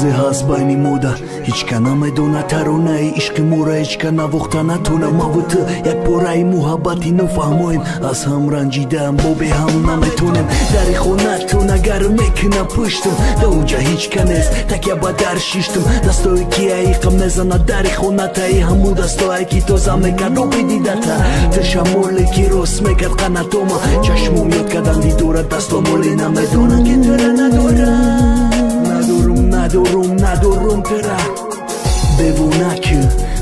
چیزی هست بین موده هیچ که نمیدونه ترانه عشق موره هیچ که نواخته نتونه ما و تو یک پاره محبتی نفهمویم از هم رنجیدم با به هم نمیتونیم در خونه تو نگر میکنه پشتم دا اوجا هیچ که نیست تکیه با در شیشتم دستایی که ایقا میزنه در خونه تایی همو دستایی که تو زمکن رو بدیده تا تشمولی که روست میکرد قناتوما چشموم یاد کردن دی دوره دستامولی نمیدونه که تره ندارم تره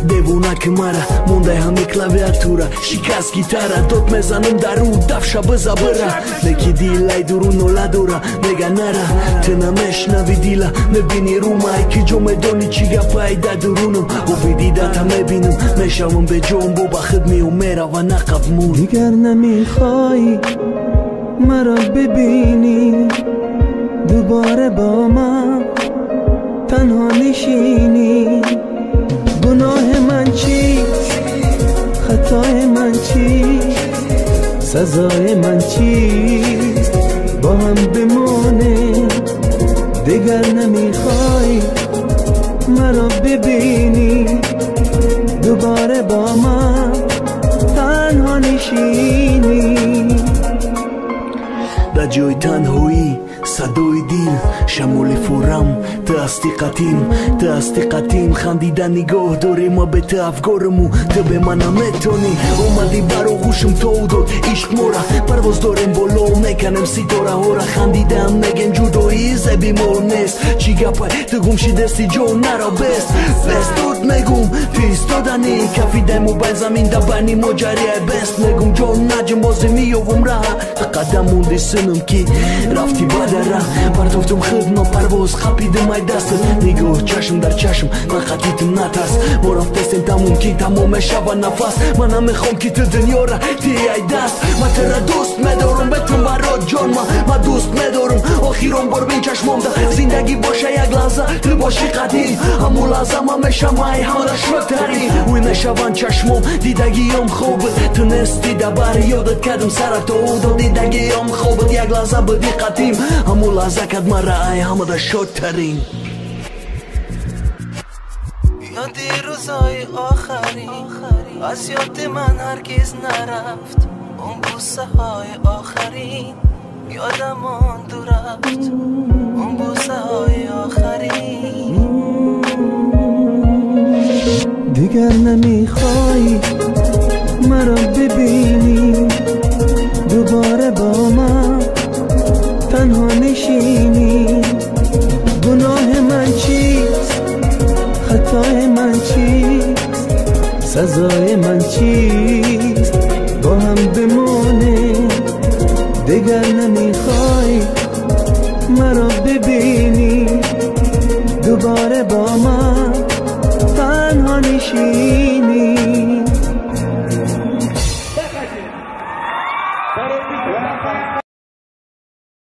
دیوونه که مرا مونده همه کلاویاتورا شکست گیتاره دوت میزنم در رو دفشه بزا بره نکی دیلای درون نولا دوره نگه نره تو نمیشنوی دیلا میبینی رو مای که جو میدونی چی گفایده درونم و بیدیده تا میبینم میشوم به جون بو بخد میوم میره و نقب مون دیگر نمیخوای مرا ببینی دوباره با من تنها نشینی گناه من چیست خطای من چیست سزای من چیست با هم بمونه دیگر نمیخوای مرا ببینی دوباره با من تنها نشینی در جای تنهایی صدای دیل شمول فورم تو استقتیم خندیدن نگاه داری ما به تو افگارمو تو به من نمیتونی اومدی برا گوشم تو داد عشق مورا پرواز داریم بالا میکنم ستاره ها را خندیدم نگن جدایی زبی مور نیست چی گپای تو گمشی دستی جو نرا بست دود میگم پیست دادنی کفی ده موبایل زمین دبنی مجریه بست میگم جو نجم بازی میوم را قدم موندی سنم کی رفتی بعد پرتفتم خدمه پرواز خپیده مای دست نگاه چشم در چشم من خطیتم نترس ما رفتستیم تموم کی تمام شب نفس من نمیخوام که تو دنیا را تیای دست من تره دوست میدارم بتون برات جان من دوست میدارم آخیران بار بین چشمام ده زندگی باشه یک لحظه تو باشی قدیم همون لحظه من میشم مای همه شوکتری وی میشوان چشمام دیدگیم خوبه تو نستی دبر یادت کردم سر تو دیدگیم خوبه یک لحظه بدی قدیم همون لحظه کد مرا ای همه ده شدترین یادی روزای آخری از یاد من هرگز نرفت اون بوسه های آخرین یادم ماند و رفت اون بوسه های آخرین دیگر نمیخوای مرا ببینی دوباره با من تنها نشینی گناه من چیست خطای من چیست سزای من چیست با هم بمونه دیگر نمیخوای